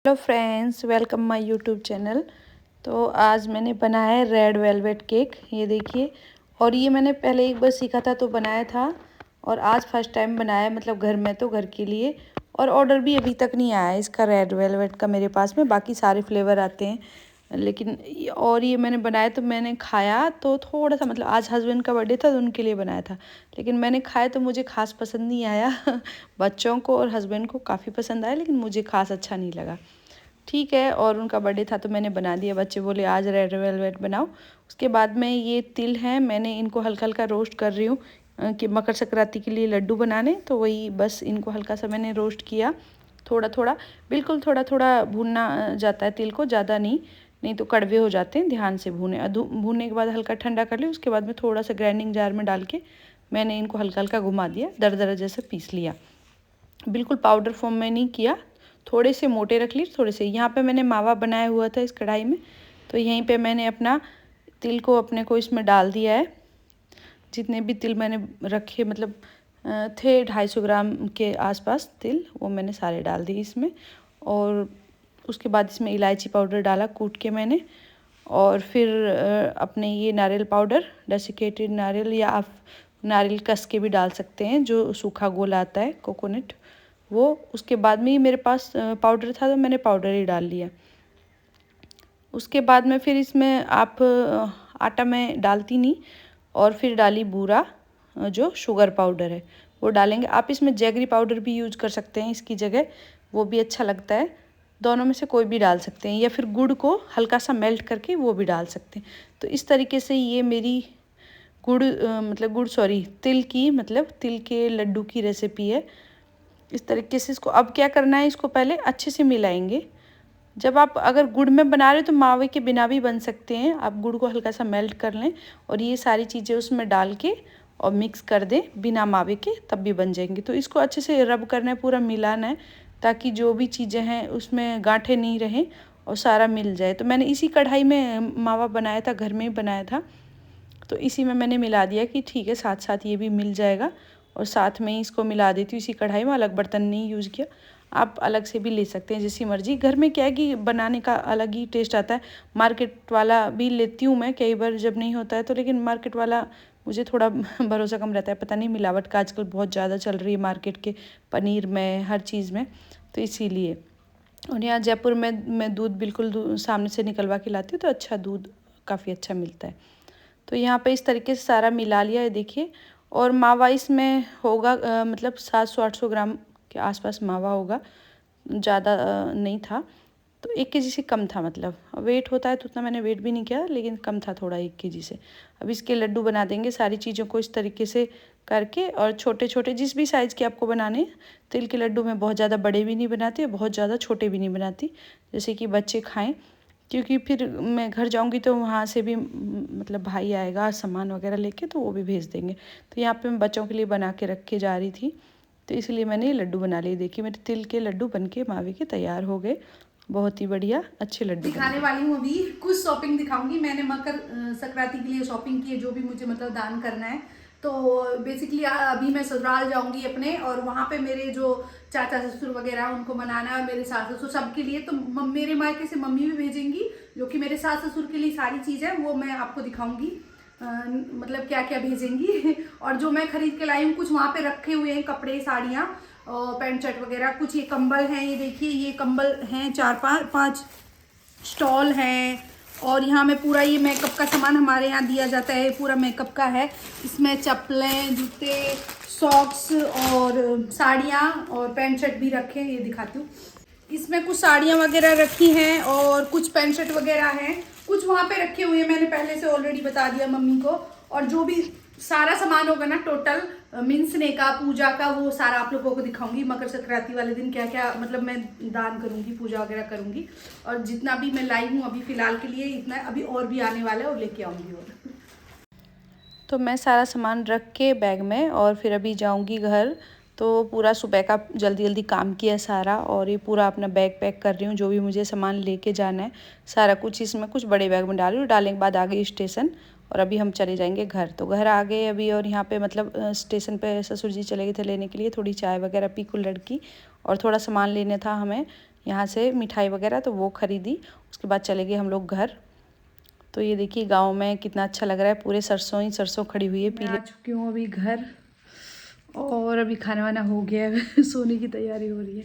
Hello friends, welcome my YouTube channel. तो आज मैंने बनाया है रेड वेलवेट केक। ये देखिए। और ये मैंने पहले एक बार सीखा था तो बनाया था, और आज फर्स्ट टाइम बनाया, मतलब घर में, तो घर के लिए। और ऑर्डर भी अभी तक नहीं आया है इसका, रेड वेलवेट का। मेरे पास में बाकी सारे फ्लेवर आते हैं, लेकिन और ये मैंने बनाया तो मैंने खाया तो थोड़ा सा, मतलब आज हस्बैंड का बर्थडे था तो उनके लिए बनाया था, लेकिन मैंने खाया तो मुझे खास पसंद नहीं आया। बच्चों को और हस्बैंड को काफ़ी पसंद आया, लेकिन मुझे खास अच्छा नहीं लगा। ठीक है, और उनका बर्थडे था तो मैंने बना दिया। बच्चे बोले आज रेड वेलवेट बनाओ। उसके बाद में ये तिल हैं, मैंने इनको हल्का हल्का रोस्ट कर रही हूँ कि मकर संक्रांति के लिए लड्डू बनाने, तो वही बस इनको हल्का सा मैंने रोस्ट किया, थोड़ा थोड़ा, बिल्कुल थोड़ा थोड़ा भूनना जाता है तिल को, ज़्यादा नहीं, नहीं तो कड़वे हो जाते हैं। ध्यान से भूने, भूनने के बाद हल्का ठंडा कर लिया। उसके बाद में थोड़ा सा ग्राइंडिंग जार में डाल के मैंने इनको हल्का हल्का घुमा दिया, दरदरा जैसा पीस लिया। बिल्कुल पाउडर फॉर्म में नहीं किया, थोड़े से मोटे रख लिए, थोड़े से। यहाँ पे मैंने मावा बनाया हुआ था इस कढ़ाई में, तो यहीं पे मैंने अपना तिल को अपने को इसमें डाल दिया है। जितने भी तिल मैंने रखे, मतलब थे 250 ग्राम के आसपास तिल, वो मैंने सारे डाल दिए इसमें। और उसके बाद इसमें इलायची पाउडर डाला कूट के मैंने। और फिर अपने ये नारियल पाउडर, डेसिकेटेड नारियल, या आप नारियल कस के भी डाल सकते हैं, जो सूखा गोला आता है कोकोनट, वो। उसके बाद में ही मेरे पास पाउडर था तो मैंने पाउडर ही डाल लिया। उसके बाद में फिर इसमें आप आटा मैं डालती नहीं, और फिर डाली बूरा, जो शुगर पाउडर है वो डालेंगे। आप इसमें जैगरी पाउडर भी यूज कर सकते हैं इसकी जगह, वो भी अच्छा लगता है। दोनों में से कोई भी डाल सकते हैं, या फिर गुड़ को हल्का सा मेल्ट करके वो भी डाल सकते हैं। तो इस तरीके से ये मेरी मतलब गुड़, सॉरी, तिल की, मतलब तिल के लड्डू की रेसिपी है। इस तरीके से इसको अब क्या करना है, इसको पहले अच्छे से मिलाएंगे। जब आप अगर गुड़ में बना रहे हो तो मावे के बिना भी बन सकते हैं। आप गुड़ को हल्का सा मेल्ट कर लें और ये सारी चीज़ें उसमें डाल के और मिक्स कर दें बिना मावे के, तब भी बन जाएंगे। तो इसको अच्छे से रब करना है, पूरा मिलाना है, ताकि जो भी चीज़ें हैं उसमें गांठें नहीं रहें और सारा मिल जाए। तो मैंने इसी कढ़ाई में मावा बनाया था, घर में ही बनाया था, तो इसी में मैंने मिला दिया कि ठीक है, साथ साथ ये भी मिल जाएगा। और साथ में ही इसको मिला देती हूँ इसी कढ़ाई में, अलग बर्तन नहीं यूज़ किया। आप अलग से भी ले सकते हैं जैसी मर्ज़ी। घर में क्या है कि बनाने का अलग ही टेस्ट आता है। मार्केट वाला भी लेती हूँ मैं कई बार जब नहीं होता है तो, लेकिन मार्केट वाला मुझे थोड़ा भरोसा कम रहता है। पता नहीं, मिलावट का आजकल बहुत ज़्यादा चल रही है मार्केट के, पनीर में, हर चीज़ में, तो इसीलिए। और यहाँ जयपुर में मैं दूध बिल्कुल सामने से निकलवा के लाती हूँ, तो अच्छा दूध काफ़ी अच्छा मिलता है। तो यहाँ पे इस तरीके से सारा मिला लिया है, देखिए। और मावा इसमें होगा मतलब 700-800 ग्राम के आसपास मावा होगा, ज़्यादा नहीं था। तो 1 केजी से कम था, मतलब वेट होता है तो उतना मैंने वेट भी नहीं किया, लेकिन कम था थोड़ा 1 केजी से। अब इसके लड्डू बना देंगे सारी चीज़ों को इस तरीके से करके, और छोटे छोटे जिस भी साइज़ के आपको बनाने। तिल के लड्डू मैं बहुत ज़्यादा बड़े भी नहीं बनाती और बहुत ज़्यादा छोटे भी नहीं बनाती, जैसे कि बच्चे खाएँ। क्योंकि फिर मैं घर जाऊंगी तो वहाँ से भी मतलब भाई आएगा सामान वगैरह लेके, तो वो भी भेज देंगे। तो यहाँ पे मैं बच्चों के लिए बना के रख के जा रही थी, तो इसलिए मैंने ये लड्डू बना लिए। देखिए मेरे तिल के लड्डू बनके मावे के तैयार हो गए, बहुत ही बढ़िया अच्छे लड्डू दिखाने वाली हूँ। अभी कुछ शॉपिंग दिखाऊंगी। मैंने मकर संक्रांति के लिए शॉपिंग की है, जो भी मुझे मतलब दान करना है। तो बेसिकली अभी मैं ससुराल जाऊंगी अपने, और वहाँ पे मेरे जो चाचा ससुर वगैरह उनको मनाना है, और मेरे सास ससुर सबके लिए। तो मेरे मायके से मम्मी भी भेजेंगी, जो कि मेरे सास ससुर के लिए सारी चीज़ है वो मैं आपको दिखाऊंगी, मतलब क्या क्या भेजेंगी। और जो मैं खरीद के लाई हूँ, कुछ वहाँ पे रखे हुए हैं कपड़े, साड़ियाँ और पैंट शर्ट वगैरह। कुछ ये कंबल हैं, ये देखिए, ये कंबल हैं 4-5 स्टॉल हैं। और यहाँ में पूरा ये मेकअप का सामान हमारे यहाँ दिया जाता है, पूरा मेकअप का है। इसमें चप्पलें, जूते, सॉक्स और साड़ियाँ और पैंट शर्ट भी रखे हैं, ये दिखाती हूँ। इसमें कुछ साड़ियाँ वगैरह रखी हैं और कुछ पैंट शर्ट वगैरह हैं। कुछ वहाँ पे रखे हुए हैं, मैंने पहले से ऑलरेडी बता दिया मम्मी को। और जो भी सारा सामान होगा ना टोटल, मिंसने का, पूजा का, वो सारा आप लोगों को दिखाऊंगी। मकर संक्रांति वाले दिन क्या क्या मतलब मैं दान करूंगी, पूजा वगैरह करूंगी। और जितना भी मैं लाई हूँ अभी फिलहाल के लिए इतना, अभी और भी आने वाला है और लेके आऊंगी। और तो मैं सारा सामान रख के बैग में, और फिर अभी जाऊंगी घर। तो पूरा सुबह का जल्दी जल्दी काम किया सारा, और ये पूरा अपना बैग पैक कर रही हूँ, जो भी मुझे सामान लेके जाना है सारा कुछ इसमें, कुछ बड़े बैग में डाल रही हूँ। डालने के बाद आ गई स्टेशन, और अभी हम चले जाएंगे घर। तो घर आ गए अभी, और यहाँ पे मतलब स्टेशन पे ससुर जी चले गए थे लेने के लिए थोड़ी चाय वगैरह पी कुल्हड़ की, और थोड़ा सामान लेने था हमें, यहाँ से मिठाई वगैरह, तो वो ख़रीदी। उसके बाद चले गए हम लोग घर। तो ये देखिए गांव में कितना अच्छा लग रहा है, पूरे सरसों ही सरसों खड़ी हुई है पीले। आ चुकी हूँ अभी घर और अभी खाना वाना हो गया है सोने की तैयारी हो रही है।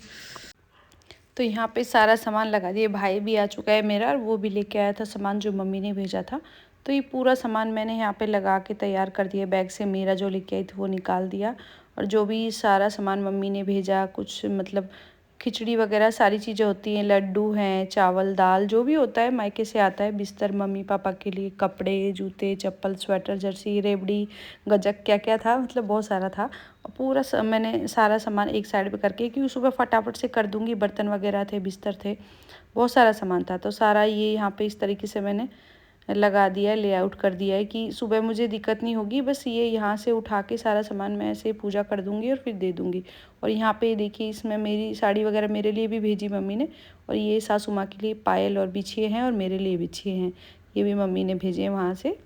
तो यहाँ पे सारा सामान लगा दिए। भाई भी आ चुका है मेरा और वो भी लेके आया था सामान जो मम्मी ने भेजा था। तो ये पूरा सामान मैंने यहाँ पे लगा के तैयार कर दिया। बैग से मेरा जो लेके आई थी वो निकाल दिया, और जो भी सारा सामान मम्मी ने भेजा, कुछ मतलब खिचड़ी वगैरह सारी चीज़ें होती हैं, लड्डू हैं, चावल दाल जो भी होता है मायके से आता है, बिस्तर मम्मी पापा के लिए, कपड़े जूते चप्पल स्वेटर जर्सी रेबड़ी गजक क्या क्या था, मतलब बहुत सारा था। पूरा मैंने सारा सामान एक साइड पे करके, क्योंकि सुबह फटाफट से कर दूंगी, बर्तन वगैरह थे, बिस्तर थे, बहुत सारा सामान था। तो सारा ये यहाँ पे इस तरीके से मैंने लगा दिया है, लेआउट कर दिया है कि सुबह मुझे दिक्कत नहीं होगी। बस ये यहाँ से उठा के सारा सामान मैं ऐसे पूजा कर दूँगी और फिर दे दूँगी। और यहाँ पे देखिए इसमें मेरी साड़ी वगैरह मेरे लिए भी भेजी मम्मी ने, और ये सासू माँ के लिए पायल और बिछिए हैं और मेरे लिए बिछिए हैं, ये भी मम्मी ने भेजे हैं वहाँ से।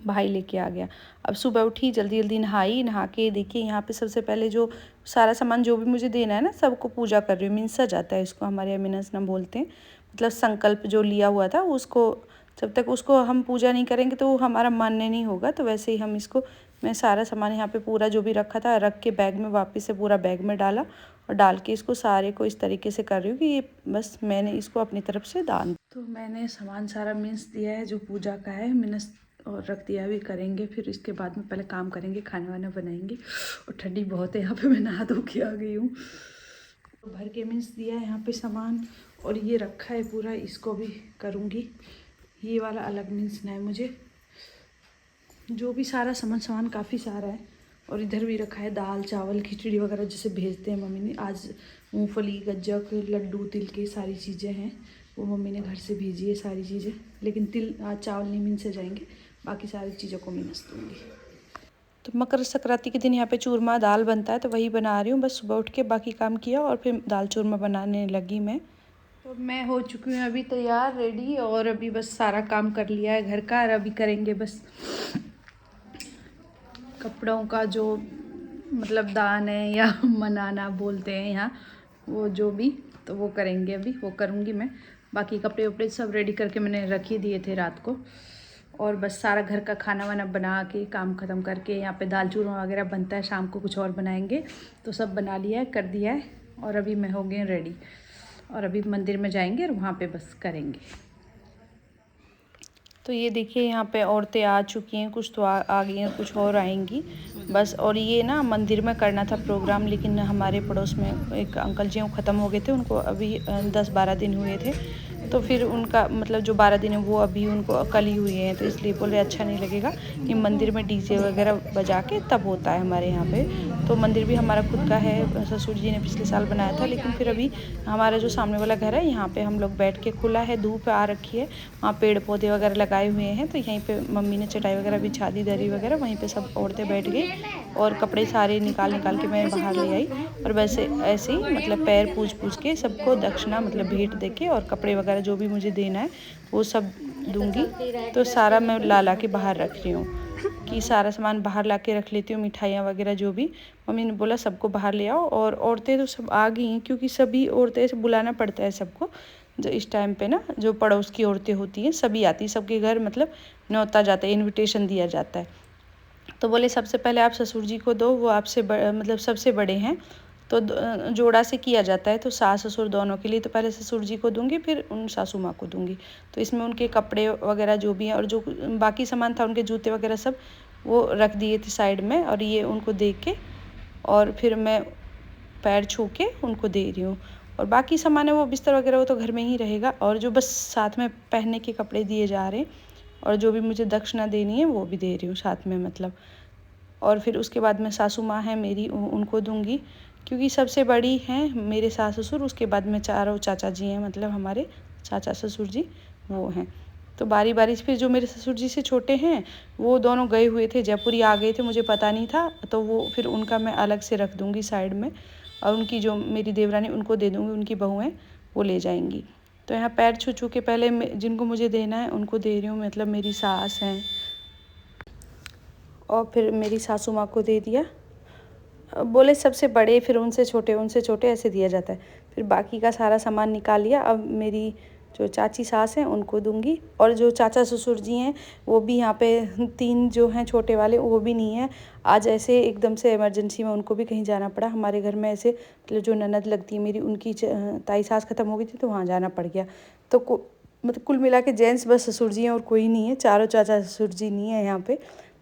भाई लेके आ गया। अब सुबह उठी जल्दी जल्दी नहाई, नहा के देखिए यहाँ पे सबसे पहले जो सारा सामान जो भी मुझे देना है ना, सबको पूजा कर रही हूँ। मिनसा जाता है इसको, हमारे यहाँ मिनसना बोलते हैं, मतलब संकल्प जो लिया हुआ था उसको, जब तक उसको हम पूजा नहीं करेंगे तो हमारा मान्य नहीं होगा। तो वैसे ही हम इसको, मैं सारा सामान यहाँ पे पूरा जो भी रखा था रख के बैग में वापस से पूरा बैग में डाला, और डाल के इसको सारे को इस तरीके से कर रही हूँ कि ये बस मैंने इसको अपनी तरफ से दान। तो मैंने सामान सारा मिन्स दिया है जो पूजा का है, मिनस और रख दिया। भी करेंगे फिर इसके बाद में पहले काम करेंगे, खाना वाना बनाएंगे। और ठंडी बहुत है यहाँ पे, मैं नहा धो के आ गई हूँ। तो भर के मिन्स दिया है यहाँ पे सामान, और ये रखा है पूरा, इसको भी करूँगी। ये वाला अलग मिन्सना है मुझे, जो भी सारा सामान काफ़ी सारा है। और इधर भी रखा है दाल चावल खिचड़ी वगैरह जैसे भेजते हैं मम्मी ने। आज मूंगफली गज्जक लड्डू तिल की सारी चीज़ें हैं, वो मम्मी ने घर से भेजी है सारी चीज़ें। लेकिन तिल आज चावल नहीं मिन से जाएंगे, बाकी सारी चीज़ों को मिनस दूँगी। तो मकर संक्रांति के दिन यहाँ पे चूरमा दाल बनता है, तो वही बना रही हूँ। बस सुबह उठ के बाकी काम किया और फिर दाल चूरमा बनाने लगी मैं। तो मैं हो चुकी हूँ अभी तैयार रेडी, और अभी बस सारा काम कर लिया है घर का। और अभी करेंगे बस कपड़ों का जो मतलब दान है या मनाना बोलते हैं यहाँ, वो जो भी, तो वो करेंगे। अभी वो करूँगी मैं। बाकी कपड़े वपड़े सब रेडी करके मैंने रख ही दिए थे रात को, और बस सारा घर का खाना वाना बना के काम ख़त्म करके, यहाँ पे दाल चूरमा वगैरह बनता है, शाम को कुछ और बनाएंगे, तो सब बना लिया है, कर दिया है। और अभी मैं हो गई रेडी, और अभी मंदिर में जाएंगे और वहाँ पे बस करेंगे। तो ये देखिए यहाँ पे औरतें आ चुकी हैं, कुछ तो आ गई हैं, कुछ और आएंगी बस। और ये ना मंदिर में करना था प्रोग्राम, लेकिन हमारे पड़ोस में एक अंकल जी ख़त्म हो गए थे, उनको अभी 10-12 दिन हुए थे। तो फिर उनका मतलब जो 12 दिन है वो अभी उनको कल ही हुए हैं, तो इसलिए बोले अच्छा नहीं लगेगा कि मंदिर में डीजे वगैरह बजा के तब होता है हमारे यहाँ पे। तो मंदिर भी हमारा खुद का है, ससुर जी ने पिछले साल बनाया था, लेकिन फिर अभी हमारा जो सामने वाला घर है यहाँ पे हम लोग बैठ के, खुला है, धूप आ रखी है, वहाँ पेड़ पौधे वगैरह लगाए हुए हैं। तो यहीं पे मम्मी ने चटाई वगैरह बिछा दी, दरी वगैरह, वहीं पे सब औरतें बैठ गई, और कपड़े सारे निकाल के मैं बाहर ले आई। और वैसे ऐसे ही मतलब पैर पूछ के सबको दक्षिणा मतलब भेंट दे के, और कपड़े वगैरह जो भी मुझे देना है वो सब दूंगी। तो सारा मैं ला के बाहर रख रही हूँ कि सारा सामान बाहर ला के रख लेती हूँ, मिठाइयाँ वगैरह जो भी। मम्मी ने बोला सबको बाहर ले आओ, और औरतें तो सब आ गई हैं, क्योंकि सभी औरतें से बुलाना पड़ता है सबको। जो इस टाइम पे ना जो पड़ोस की औरतें होती हैं सभी आती, सबके घर मतलब न्योता जाता है, इनविटेशन दिया जाता है। तो बोले सबसे पहले आप ससुर जी को दो, वो आपसे मतलब सबसे बड़े हैं, तो जोड़ा से किया जाता है, तो सास ससुर दोनों के लिए। तो पहले ससुर जी को दूंगी, फिर उन सासू माँ को दूंगी। तो इसमें उनके कपड़े वगैरह जो भी हैं, और जो बाकी सामान था उनके जूते वगैरह सब वो रख दिए थे साइड में, और ये उनको दे के, और फिर मैं पैर छू के उनको दे रही हूँ। और बाकी सामान है वो बिस्तर वगैरह वो तो घर में ही रहेगा, और जो बस साथ में पहनने के कपड़े दिए जा रहे हैं, और जो भी मुझे दक्षिणा देनी है वो भी दे रही हूँ साथ में मतलब। और फिर उसके बाद में सासू माँ है मेरी, उनको दूंगी, क्योंकि सबसे बड़ी हैं मेरे सास ससुर। उसके बाद में चारों चाचा जी हैं, मतलब हमारे चाचा ससुर जी वो हैं। तो बारी बारी से फिर जो मेरे ससुर जी से छोटे हैं वो दोनों गए हुए थे, जयपुर ही आ गए थे, मुझे पता नहीं था, तो वो फिर उनका मैं अलग से रख दूँगी साइड में। और उनकी जो मेरी देवरानी उनको दे दूँगी, उनकी बहू हैं वो ले जाएंगी। तो यहाँ पैर छू के पहले जिनको मुझे देना है उनको दे रही हूँ, मतलब मेरी सास हैं, और फिर मेरी सासू माँ को दे दिया। बोले सबसे बड़े, फिर उनसे छोटे ऐसे दिया जाता है। फिर बाकी का सारा सामान निकाल लिया। अब मेरी जो चाची सास हैं उनको दूंगी, और जो चाचा ससुर जी हैं वो भी यहाँ पे 3 जो हैं छोटे वाले वो भी नहीं हैं। आज ऐसे एकदम से इमरजेंसी में उनको भी कहीं जाना पड़ा। हमारे घर में ऐसे मतलब जो ननद लगती है मेरी, उनकी ताई सास ख़त्म हो गई थी तो वहाँ जाना पड़ गया। तो मतलब कुल मिला के जेंट्स बस ससुर जी हैं और कोई नहीं है, चारों चाचा ससुर जी नहीं है यहाँ पे।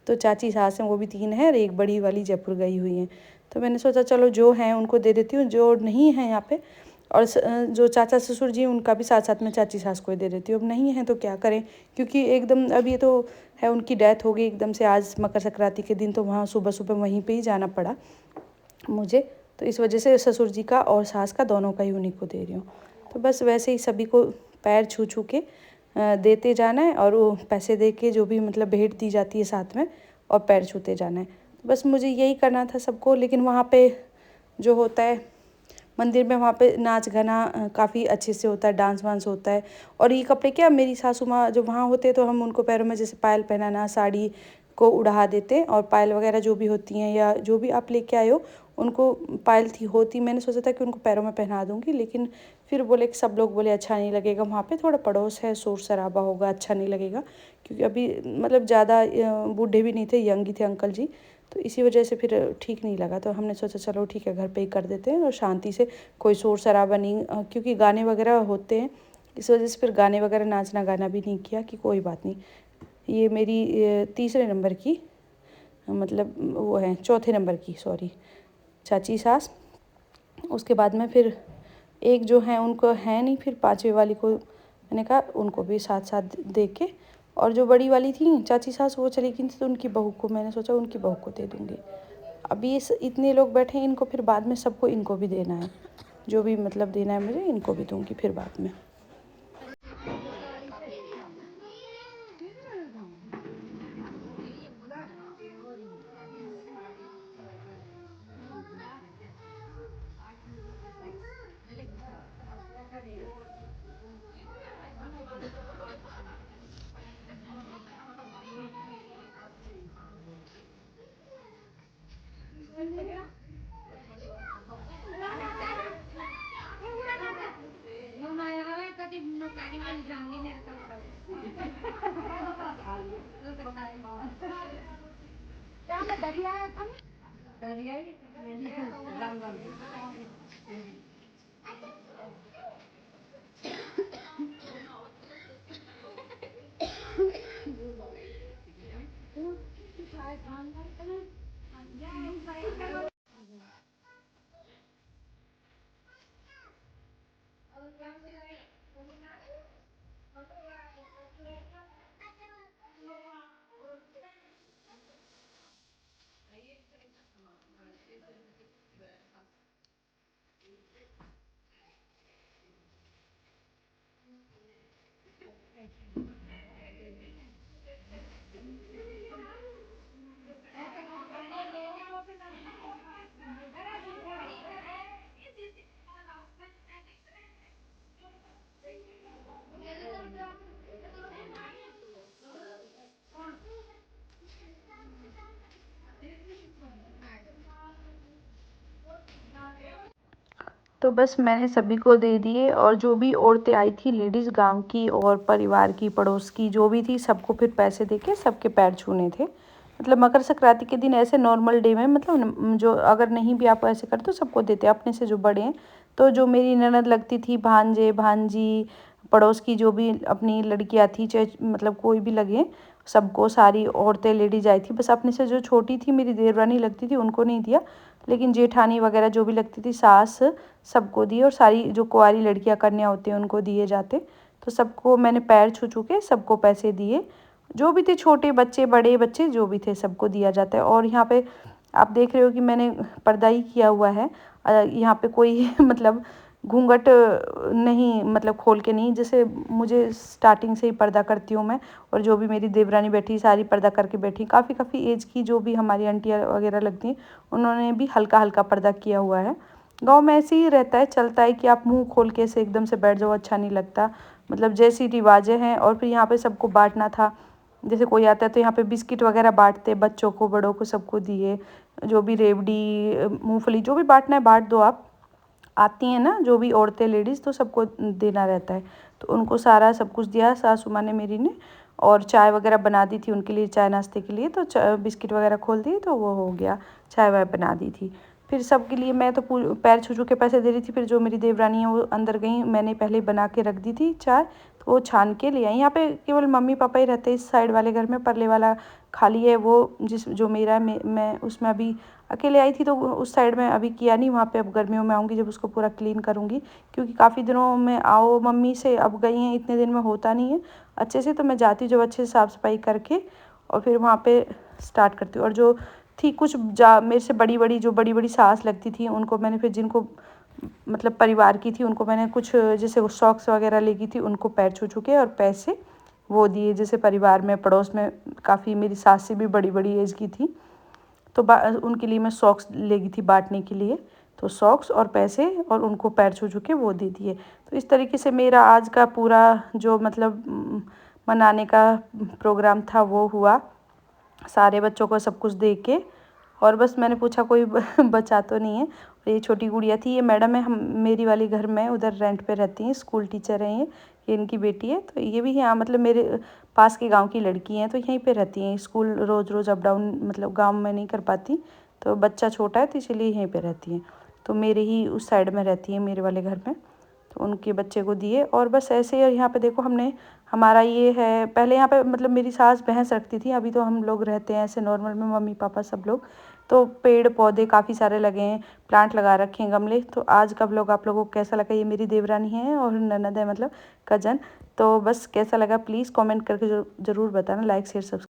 तो चाची सास हैं वो भी 3 हैं, और एक बड़ी वाली जयपुर गई हुई हैं। तो मैंने सोचा चलो जो हैं उनको दे देती हूँ, जो नहीं है यहाँ पे, और जो चाचा ससुर जी उनका भी साथ साथ में चाची सास को दे देती हूँ। अब नहीं है तो क्या करें, क्योंकि एकदम अब ये तो है उनकी डेथ हो गई एकदम से आज मकर संक्रांति के दिन, तो वहाँ सुबह सुबह वहीं पे ही जाना पड़ा मुझे। तो इस वजह से ससुर जी का और सास का दोनों का ही उन्हीं को दे रही हूँ। तो बस वैसे ही सभी को पैर छू छू के देते जाना है, और वो पैसे दे के जो भी मतलब भेंट दी जाती है साथ में, और पैर छूते जाना है। बस मुझे यही करना था सबको। लेकिन वहाँ पे जो होता है मंदिर में, वहाँ पे नाच गाना काफ़ी अच्छे से होता है, डांस वांस होता है। और ये कपड़े क्या, मेरी सासू माँ जब वहाँ होते हैं तो हम उनको पैरों में जैसे पायल पहनाना, साड़ी को उड़ा देते हैं, और पायल वगैरह जो भी होती हैं या जो भी आप लेके आए हो उनको पायल होती, मैंने सोचा था कि उनको पैरों में पहना दूँगी। लेकिन फिर बोले कि सब लोग बोले अच्छा नहीं लगेगा, वहाँ पे थोड़ा पड़ोस है, शोर शराबा होगा, अच्छा नहीं लगेगा। क्योंकि अभी मतलब ज़्यादा बूढ़े भी नहीं थे, यंग ही थे अंकल जी। तो इसी वजह से फिर ठीक नहीं लगा। तो हमने सोचा चलो ठीक है घर पे ही कर देते हैं, और शांति से, कोई शोर शराबा नहीं, क्योंकि गाने वगैरह होते हैं, इस वजह से फिर गाने वगैरह नाचना गाना भी नहीं किया कि कोई बात नहीं। ये मेरी तीसरे नंबर की मतलब वो है, चौथे नंबर की सॉरी, चाची सास। उसके बाद में फिर एक जो है उनको है नहीं, फिर 5वें वाली को मैंने कहा उनको भी साथ साथ दे के, और जो बड़ी वाली थी चाची सास वो चली गई थी, तो उनकी बहू को मैंने सोचा उनकी बहू को दे दूँगी। अब ये इतने लोग बैठे हैं, इनको फिर बाद में सबको इनको भी देना है, जो भी मतलब देना है मुझे इनको भी दूँगी फिर बाद में। तो बस मैंने सभी को दे दिए, और जो भी औरतें आई थी लेडीज़ गांव की और परिवार की पड़ोस की जो भी थी, सबको फिर पैसे देके सबके पैर छूने थे। मतलब मकर संक्रांति के दिन ऐसे नॉर्मल डे में मतलब जो अगर नहीं भी आप ऐसे करते तो सबको देते अपने से जो बड़े हैं। तो जो मेरी ननद लगती थी, भांजे भांजी, पड़ोस की जो भी अपनी लड़कियाँ थी, चाहे मतलब कोई भी लगे, सबको, सारी औरतें लेडीज आई थी। बस अपने से जो छोटी थी मेरी देवरानी लगती थी उनको नहीं दिया, लेकिन जेठानी वगैरह जो भी लगती थी, सास, सबको दिए। और सारी जो कुंवारी लड़कियां कन्या होती हैं उनको दिए जाते। तो सबको मैंने पैर छू छू के सबको पैसे दिए, जो भी थे, छोटे बच्चे बड़े बच्चे जो भी थे सबको दिया जाता है। और यहाँ पे आप देख रहे हो कि मैंने पर्दा ही किया हुआ है, यहाँ पे कोई मतलब घूंघट नहीं, मतलब खोल के नहीं, जैसे मुझे स्टार्टिंग से ही पर्दा करती हूँ मैं। और जो भी मेरी देवरानी बैठी सारी पर्दा करके बैठी, काफ़ी एज की जो भी हमारी आंटियाँ वगैरह लगती हैं उन्होंने भी हल्का हल्का पर्दा किया हुआ है। गांव में ऐसे ही रहता है, चलता है कि आप मुंह खोल के ऐसे एकदम से बैठ जाओ, अच्छा नहीं लगता। मतलब जैसी रिवाजें हैं। और फिर यहाँ पे सबको बांटना था, जैसे कोई आता है तो यहाँ पे बिस्किट वगैरह बांटते, बच्चों को बड़ों को सबको दिए, जो भी रेवड़ी मूंगफली जो भी बांटना है बांट दो आप। आती हैं ना जो भी औरतें लेडीज़, तो सबको देना रहता है। तो उनको सारा सब कुछ दिया सासू माँ ने मेरी ने। और चाय वगैरह बना दी थी उनके लिए, चाय नाश्ते के लिए, तो बिस्किट वगैरह खोल दिए तो वो हो गया, चाय वाय बना दी थी। फिर सबके लिए मैं तो पैर छू छू के पैसे दे रही थी। फिर जो मेरी देवरानी है वो अंदर गई, मैंने पहले बना के रख दी थी चाय, तो वो छान के ले आई। यहाँ पे केवल मम्मी पापा ही रहते हैं इस साइड वाले घर में, परले वाला खाली है, वो जो मेरा है मैं उसमें अभी अकेले आई थी, तो उस साइड में अभी किया नहीं। वहाँ पे अब गर्मियों में आऊँगी जब उसको पूरा क्लीन करूँगी, क्योंकि काफ़ी दिनों में आओ मम्मी से, अब गई हैं इतने दिन में होता नहीं है अच्छे से, तो मैं जाती हूँ जब अच्छे से साफ़ सफाई करके और फिर वहाँ पे स्टार्ट करती हूँ। और जो थी कुछ मेरे से बड़ी बड़ी जो बड़ी बड़ी सास लगती थी, उनको मैंने फिर जिनको मतलब परिवार की थी उनको मैंने कुछ जैसे सॉक्स वगैरह लेगी थी, उनको पैर छू छू के और पैसे वो दिए। जैसे परिवार में पड़ोस में काफ़ी मेरी सास से भी बड़ी बड़ी एज की थी, तो उनके लिए मैं सॉक्स ले गई थी बांटने के लिए, तो सॉक्स और पैसे और उनको पैर छू छू के वो दे दिए। तो इस तरीके से मेरा आज का पूरा जो मतलब मनाने का प्रोग्राम था वो हुआ, सारे बच्चों को सब कुछ दे के। और बस मैंने पूछा कोई बचा तो नहीं है। और ये छोटी गुड़िया थी, ये मैडम है, हम मेरी वाली घर में उधर रेंट पे रहती हैं, स्कूल टीचर हैं ये इनकी बेटी है। तो ये भी यहाँ मतलब मेरे पास के गांव की लड़की हैं, तो यहीं पे रहती हैं। स्कूल रोज़ रोज़ अप डाउन मतलब गांव में नहीं कर पाती, तो बच्चा छोटा है तो इसीलिए यहीं पे रहती हैं। तो मेरे ही उस साइड में रहती हैं मेरे वाले घर में, तो उनके बच्चे को दिए। और बस ऐसे ही। और यहाँ पे देखो हमने हमारा ये है, पहले यहाँ पे मतलब मेरी सास भैंस रखती थी, अभी तो हम लोग रहते हैं ऐसे नॉर्मल में, मम्मी पापा सब लोग। तो पेड़ पौधे काफ़ी सारे लगे हैं, प्लांट लगा रखे हैं, गमले। तो आज का व्लॉग आप लोगों को कैसा लगा? ये मेरी देवरानी है और ननद है मतलब कजन। तो बस कैसा लगा प्लीज़ कमेंट करके ज़रूर बताना, लाइक शेयर सब्सक्राइब।